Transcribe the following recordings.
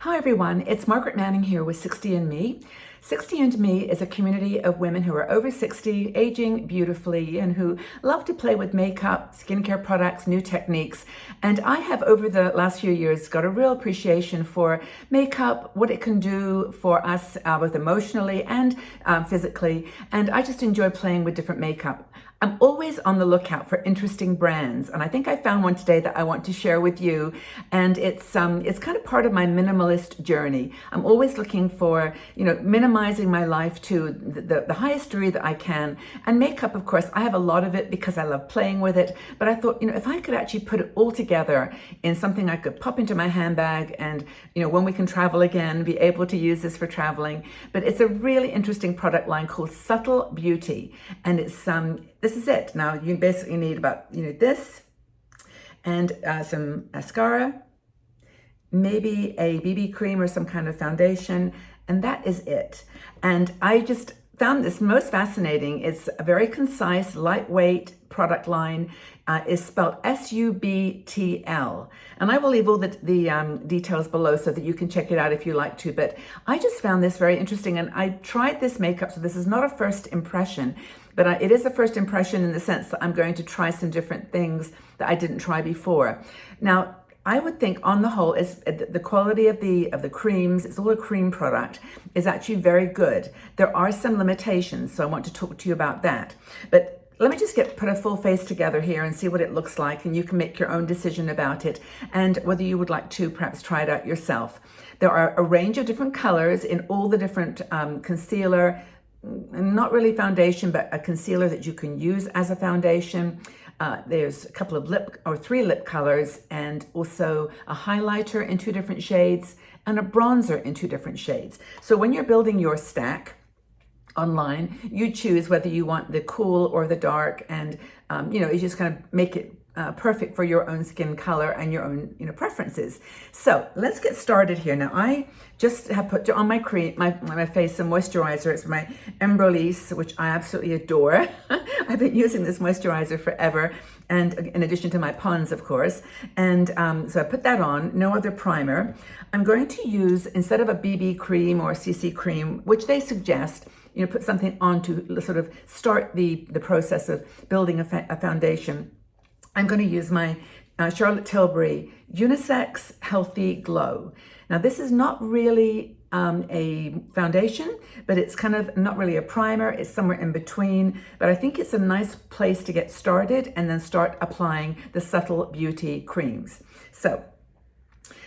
Hi everyone, it's Margaret Manning here with 60andMe. 60andMe is a community of women who are over 60, aging beautifully, and who love to play with makeup, skincare products, new techniques. And I have, over the last few years, got a real appreciation for makeup, what it can do for us both emotionally and physically. And I just enjoy playing with different makeup. I'm always on the lookout for interesting brands, and I think I found one today that I want to share with you. And it's kind of part of my minimalist journey. I'm always looking for, minimizing my life to the highest degree that I can. And makeup, of course, I have a lot of it because I love playing with it. But I thought, if I could actually put it all together in something I could pop into my handbag, and when we can travel again, be able to use this for traveling. But it's a really interesting product line called Subtl Beauty, and it's this is it. Now you basically need about this and some mascara, maybe a BB cream or some kind of foundation, and that is it. And I just found this most fascinating. It's a very concise, lightweight product line. Is spelled S-U-B-T-L. And I will leave all the details below so that you can check it out if you like to. But I just found this very interesting, and I tried this makeup, so this is not a first impression, but it is a first impression in the sense that I'm going to try some different things that I didn't try before. Now, I would think on the whole is the quality of the creams, it's all a cream product, is actually very good. There are some limitations, so I want to talk to you about that. But let me just put a full face together here and see what it looks like, and you can make your own decision about it and whether you would like to perhaps try it out yourself. There are a range of different colors in all the different concealer, not really foundation, but a concealer that you can use as a foundation. There's a couple of three lip colors, and also a highlighter in 2 different shades and a bronzer in 2 different shades. So when you're building your stack online, you choose whether you want the cool or the dark, and you just kind of make it perfect for your own skin color and your own preferences. So let's get started here. Now I just have put on my face some moisturizer. It's my Embryolisse, which I absolutely adore. I've been using this moisturizer forever, and in addition to my Pond's, of course. And so I put that on, no other primer. I'm going to use, instead of a BB cream or CC cream, which they suggest, put something on to sort of start the process of building a foundation. I'm going to use my Charlotte Tilbury Unisex Healthy Glow. Now this is not really a foundation, but it's kind of not really a primer. It's somewhere in between, but I think it's a nice place to get started and then start applying the Subtl Beauty creams. So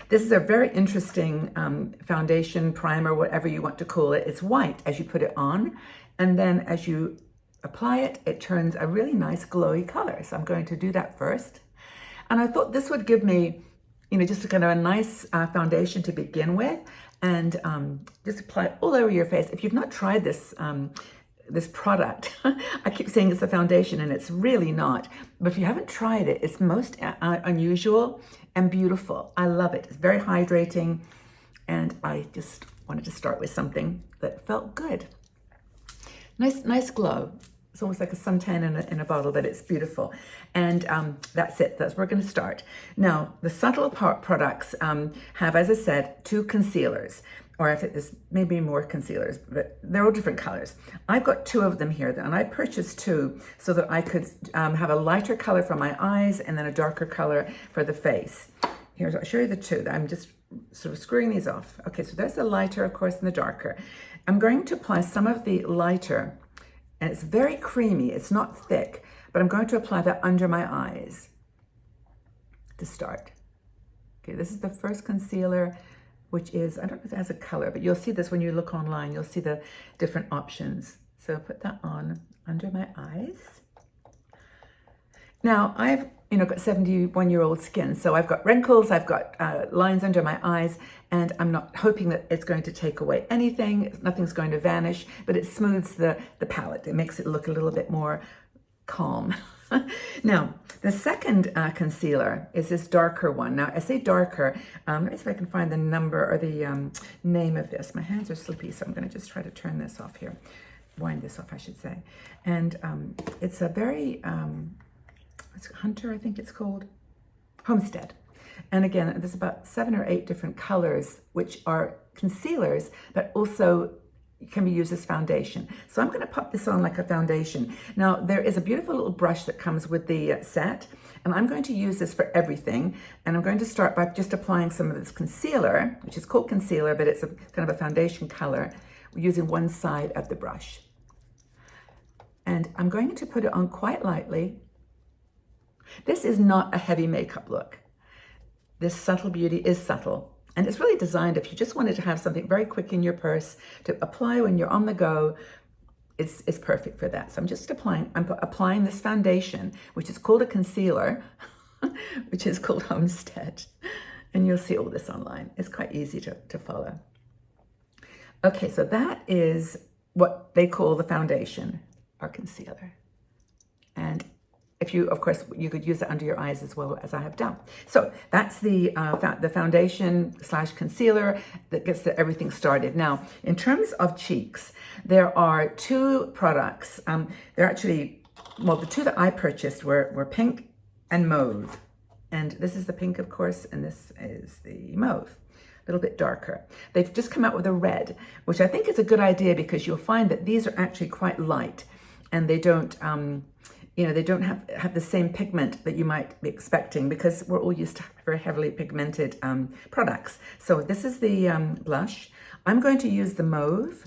this is a very interesting foundation, primer, whatever you want to call it. It's white as you put it on, and then as you apply it, it turns a really nice glowy color. So I'm going to do that first. And I thought this would give me, just a kind of a nice foundation to begin with, and just apply it all over your face. If you've not tried this, this product, I keep saying it's a foundation, and it's really not. But if you haven't tried it, it's most unusual and beautiful. I love it. It's very hydrating, and I just wanted to start with something that felt good. Nice glow. It's almost like a suntan in a bottle, but it's beautiful. And that's it. That's where we're going to start. Now, the Subtl products have, as I said, 2 concealers. Or if there's maybe more concealers, but they're all different colors. I've got 2 of them here, and I purchased 2 so that I could have a lighter color for my eyes and then a darker color for the face. I'll show you the 2. I'm just sort of screwing these off. Okay, so there's the lighter, of course, and the darker. I'm going to apply some of the lighter, and it's very creamy. It's not thick, but I'm going to apply that under my eyes to start. Okay, this is the first concealer, which is, I don't know if it has a color, but you'll see this when you look online. You'll see the different options. So put that on under my eyes. Now I've got 71-year-old skin, so I've got wrinkles, I've got lines under my eyes, and I'm not hoping that it's going to take away anything. Nothing's going to vanish, but it smooths the palette. It makes it look a little bit more calm. Now, the second concealer is this darker one. Now, I say darker. Let me see if I can find the number or the name of this. My hands are slippy, so I'm going to just try to turn this off here. Wind this off, I should say. And it's a very... Hunter, I think it's called. Homestead. And again, there's about 7 or 8 different colors, which are concealers, but also can be used as foundation. So I'm going to pop this on like a foundation. Now, there is a beautiful little brush that comes with the set, and I'm going to use this for everything. And I'm going to start by just applying some of this concealer, which is called concealer, but it's a kind of a foundation color, using one side of the brush. And I'm going to put it on quite lightly. This is not a heavy makeup look. This Subtle Beauty is subtle. And it's really designed if you just wanted to have something very quick in your purse to apply when you're on the go. It's perfect for that. So I'm applying this foundation, which is called a concealer, which is called Homestead. And you'll see all this online. It's quite easy to follow. Okay, so that is what they call the foundation or concealer. And if you, of course, you could use it under your eyes as well, as I have done. So that's the foundation / concealer that gets everything started. Now, in terms of cheeks, there are 2 products. They're actually, well, the 2 that I purchased were pink and mauve. And this is the pink, of course, and this is the mauve. A little bit darker. They've just come out with a red, which I think is a good idea because you'll find that these are actually quite light, and they don't, they don't have the same pigment that you might be expecting, because we're all used to very heavily pigmented products. So this is the blush. I'm going to use the mauve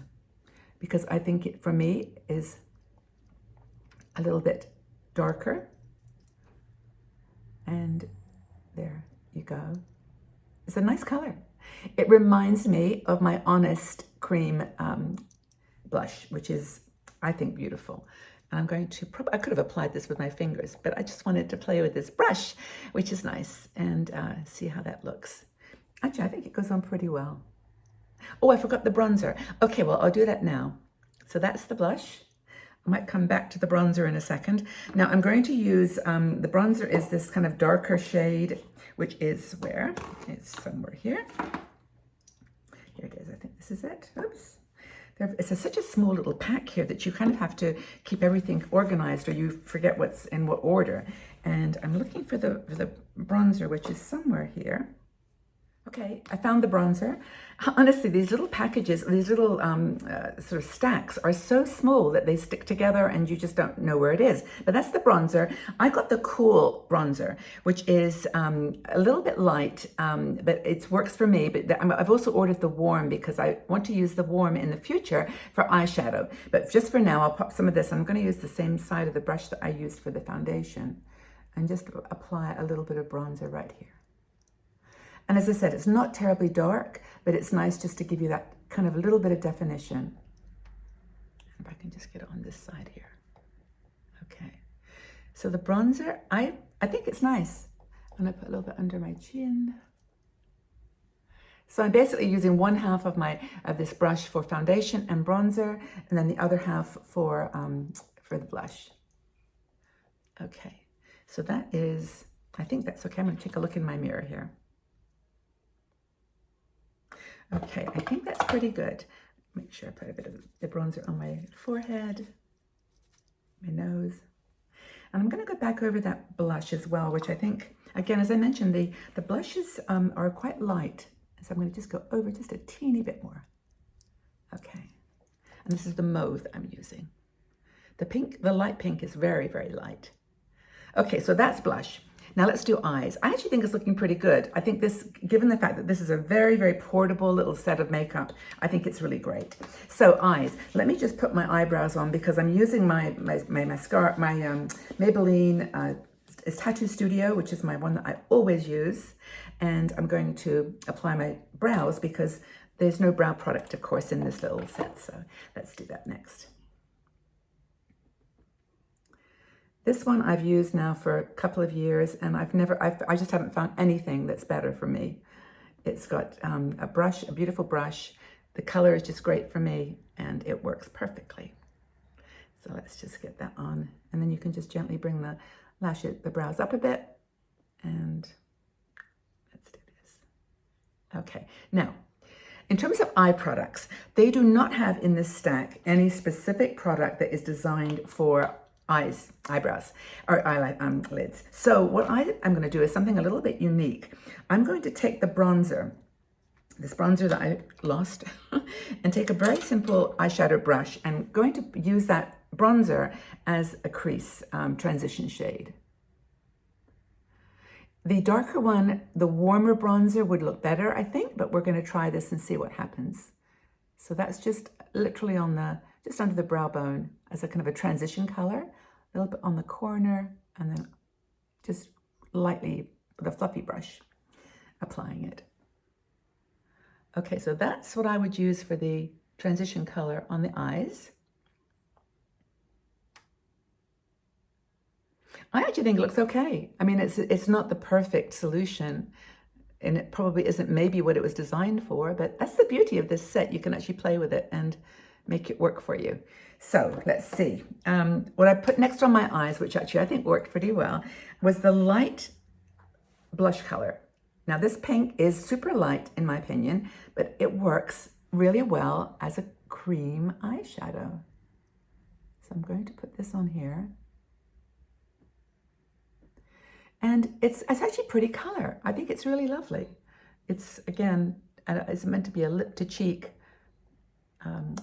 because I think it, for me, is a little bit darker. And there you go. It's a nice color. It reminds me of my Honest Cream blush, which is, I think, beautiful. And I'm going to, I could have applied this with my fingers, but I just wanted to play with this brush, which is nice, and see how that looks. Actually, I think it goes on pretty well. Oh, I forgot the bronzer. Okay, well, I'll do that now. So that's the blush. I might come back to the bronzer in a second. Now I'm going to use, the bronzer is this kind of darker shade, which is where? It's somewhere here. Here it is, I think this is it. Oops. It's such a small little pack here that you kind of have to keep everything organized, or you forget what's in what order. And I'm looking for the bronzer, which is somewhere here. Okay, I found the bronzer. Honestly, these little packages, these little sort of stacks are so small that they stick together and you just don't know where it is. But that's the bronzer. I got the Cool bronzer, which is a little bit light, but it works for me. But I've also ordered the warm because I want to use the warm in the future for eyeshadow. But just for now, I'll pop some of this. I'm going to use the same side of the brush that I used for the foundation and just apply a little bit of bronzer right here. And as I said, it's not terribly dark, but it's nice just to give you that kind of a little bit of definition. If I can just get it on this side here. Okay. So the bronzer, I think it's nice. I'm gonna put a little bit under my chin. So I'm basically using 1/2 of this brush for foundation and bronzer, and then the other half for the blush. Okay. So that is, I think that's okay. I'm gonna take a look in my mirror here. Okay, I think that's pretty good. Make sure I put a bit of the bronzer on my forehead, my nose. And I'm going to go back over that blush as well, which I think, again, as I mentioned, the blushes are quite light. So I'm going to just go over just a teeny bit more. Okay. And this is the mauve that I'm using. The pink, the light pink is very, very light. Okay, so that's blush. Now let's do eyes. I actually think it's looking pretty good. I think this, given the fact that this is a very, very portable little set of makeup, I think it's really great. So eyes, let me just put my eyebrows on because I'm using my mascara, my Maybelline Tattoo Studio, which is my one that I always use. And I'm going to apply my brows because there's no brow product, of course, in this little set. So let's do that next. This one I've used now for a couple of years, and I just haven't found anything that's better for me. It's got a brush, a beautiful brush. The color is just great for me, and it works perfectly. So let's just get that on, and then you can just gently bring the brows up a bit, and let's do this. Okay, now, in terms of eye products, they do not have in this stack any specific product that is designed for eyebrows, or eyelid lids. So what I'm going to do is something a little bit unique. I'm going to take the bronzer, this bronzer that I lost, and take a very simple eyeshadow brush and going to use that bronzer as a crease transition shade. The darker one, the warmer bronzer would look better, I think, but we're going to try this and see what happens. So that's just literally on just under the brow bone as a kind of a transition color, a little bit on the corner, and then just lightly with a fluffy brush applying it. Okay, so that's what I would use for the transition color on the eyes. I actually think it looks okay. I mean, it's not the perfect solution, and it probably isn't maybe what it was designed for, but that's the beauty of this set. You can actually play with it and make it work for you. So let's see. What I put next on my eyes, which actually I think worked pretty well, was the light blush color. Now this pink is super light in my opinion, but it works really well as a cream eyeshadow. So I'm going to put this on here. And it's actually a pretty color. I think it's really lovely. It's, again, it's meant to be a lip to cheek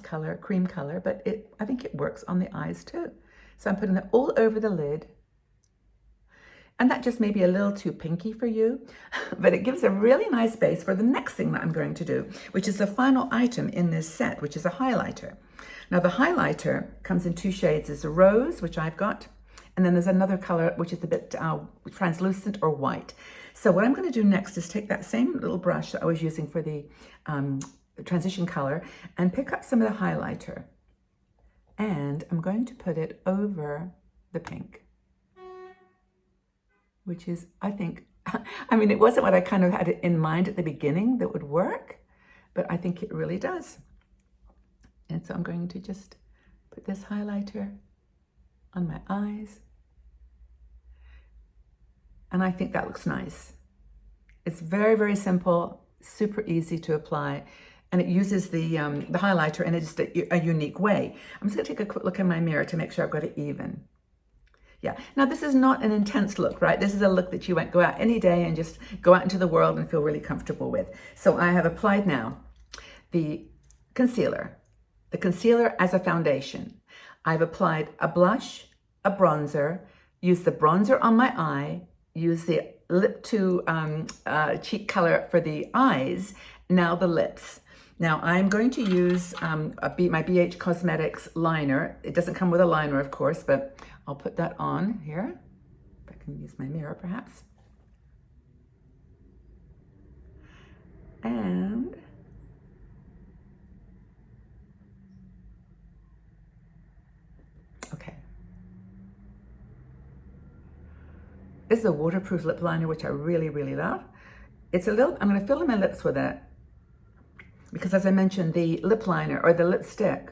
color, cream color, but I think it works on the eyes too. So I'm putting it all over the lid. And that just may be a little too pinky for you, but it gives a really nice base for the next thing that I'm going to do, which is the final item in this set, which is a highlighter. Now the highlighter comes in two shades. There's a rose, which I've got, and then there's another color, which is a bit translucent or white. So what I'm going to do next is take that same little brush that I was using for the transition color and pick up some of the highlighter. And I'm going to put it over the pink, which is, I think, I mean, it wasn't what I kind of had in mind at the beginning that would work, but I think it really does. And so I'm going to just put this highlighter on my eyes. And I think that looks nice. It's very, very simple, super easy to apply, and it uses the highlighter in just a unique way. I'm just gonna take a quick look in my mirror to make sure I've got it even. Yeah, now this is not an intense look, right? This is a look that you might go out any day and just go out into the world and feel really comfortable with. So I have applied now the concealer as a foundation. I've applied a blush, a bronzer, used the bronzer on my eye, use the lip to cheek color for the eyes, now the lips. Now I'm going to use my BH Cosmetics liner. It doesn't come with a liner, of course, but I'll put that on here. If I can use my mirror, perhaps. And okay. This is a waterproof lip liner, which I really, really love. It's a little, I'm going to fill in my lips with it because, as I mentioned, the lip liner or the lipstick,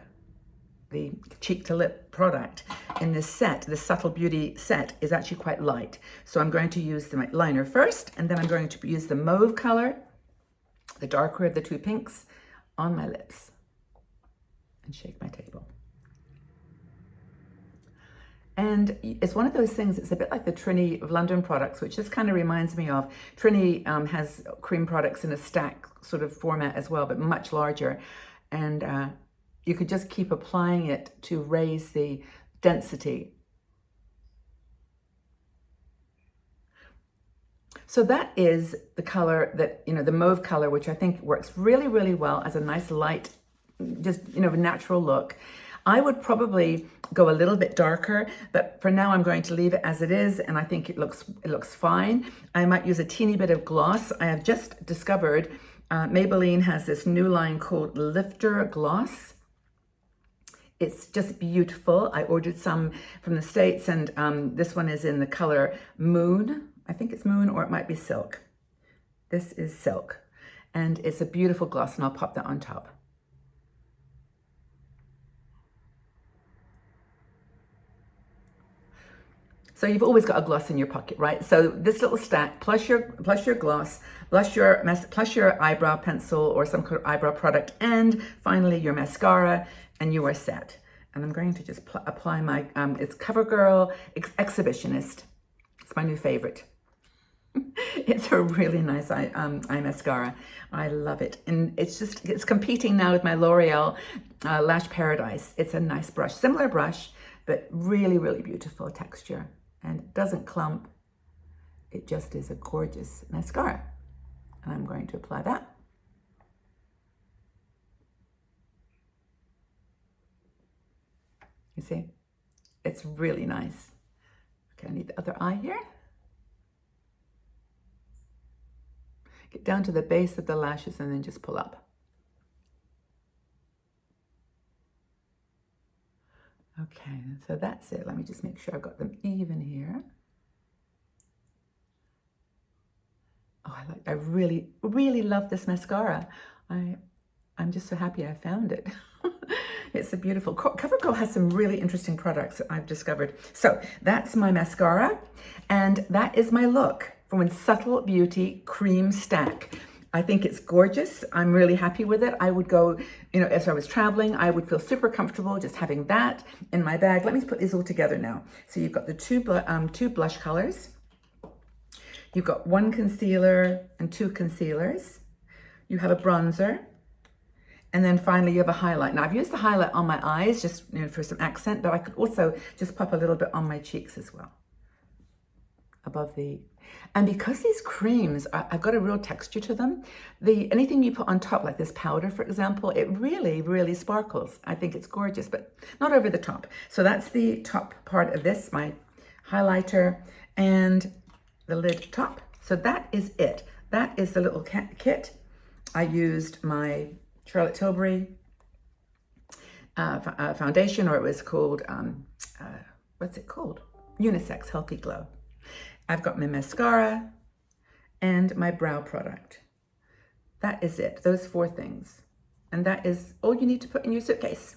the cheek to lip product in this set, the Subtl Beauty set, is actually quite light. So I'm going to use the liner first, and then I'm going to use the mauve color, the darker of the two pinks, on my lips and shake my table. And it's one of those things, it's a bit like the Trini of London products, which just kind of reminds me of, Trini has cream products in a stack sort of format as well, but much larger. And you could just keep applying it to raise the density. So that is the color that, the mauve color, which I think works really, really well as a nice light, just, natural look. I would probably go a little bit darker, but for now I'm going to leave it as it is, and I think it looks fine. I might use a teeny bit of gloss. I have just discovered Maybelline has this new line called Lifter Gloss. It's just beautiful. I ordered some from the States, and this one is in the color Moon. I think it's Moon, or it might be Silk. This is Silk, and it's a beautiful gloss, and I'll pop that on top. So you've always got a gloss in your pocket, right? So this little stack, plus your gloss, plus your eyebrow pencil or some kind of eyebrow product, and finally your mascara, and you are set. And I'm going to just apply my, it's CoverGirl Exhibitionist. It's my new favorite. It's a really nice eye mascara. I love it. And it's competing now with my L'Oreal Lash Paradise. It's a nice brush, similar brush, but really, really beautiful texture. And it doesn't clump. It just is a gorgeous mascara. And I'm going to apply that. You see, it's really nice. Okay, I need the other eye here. Get down to the base of the lashes and then just pull up. Okay, so that's it. Let me just make sure I've got them even here. Oh, I really, really love this mascara. I'm just so happy I found it. It's a beautiful, CoverGirl has some really interesting products that I've discovered. So that's my mascara, and that is my look from Subtl Beauty Cream Stack. I think it's gorgeous. I'm really happy with it. I would go, you know, as I was traveling, I would feel super comfortable just having that in my bag. Let me put these all together now. So you've got the two blush colors. You've got one concealer and two concealers. You have a bronzer. And then finally you have a highlight. Now I've used the highlight on my eyes just, you know, for some accent, but I could also just pop a little bit on my cheeks as well. Above the, and because these creams, I've got a real texture to them. Anything you put on top, like this powder, for example, it really, really sparkles. I think it's gorgeous, but not over the top. So that's the top part of this, my highlighter and the lid top. So that is it. That is the little kit. I used my Charlotte Tilbury foundation, or it was called, what's it called? Unisex Healthy Glow. I've got my mascara and my brow product. That is it, those 4 things. And that is all you need to put in your suitcase.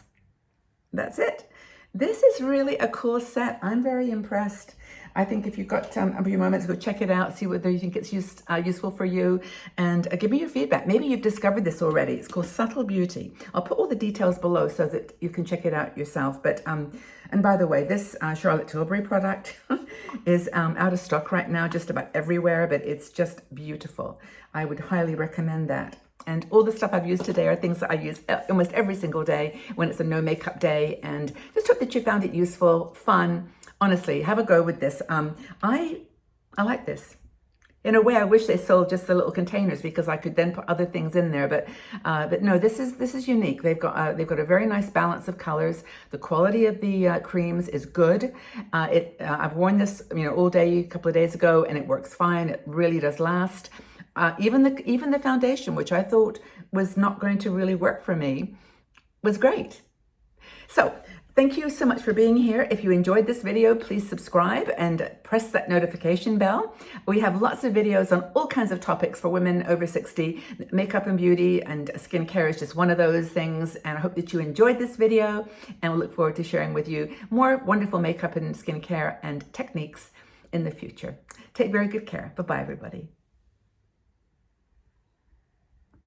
That's it. This is really a cool set. I'm very impressed. I think if you've got a few moments, go check it out, see whether you think it's useful for you, and give me your feedback. Maybe you've discovered this already. It's called Subtl Beauty. I'll put all the details below so that you can check it out yourself. But and by the way, this Charlotte Tilbury product is out of stock right now, just about everywhere, but it's just beautiful. I would highly recommend that. And all the stuff I've used today are things that I use almost every single day when it's a no makeup day. And just hope that you found it useful, fun. Honestly, have a go with this. I like this. In a way, I wish they sold just the little containers because I could then put other things in there. But no, this is unique. They've got a very nice balance of colors. The quality of the creams is good. I've worn this, you know, all day a couple of days ago, and it works fine. It really does last. Even the foundation, which I thought was not going to really work for me, was great. So thank you so much for being here. If you enjoyed this video, please subscribe and press that notification bell. We have lots of videos on all kinds of topics for women over 60. Makeup and beauty and skincare is just one of those things. And I hope that you enjoyed this video, and we'll look forward to sharing with you more wonderful makeup and skincare and techniques in the future. Take very good care. Bye-bye, everybody.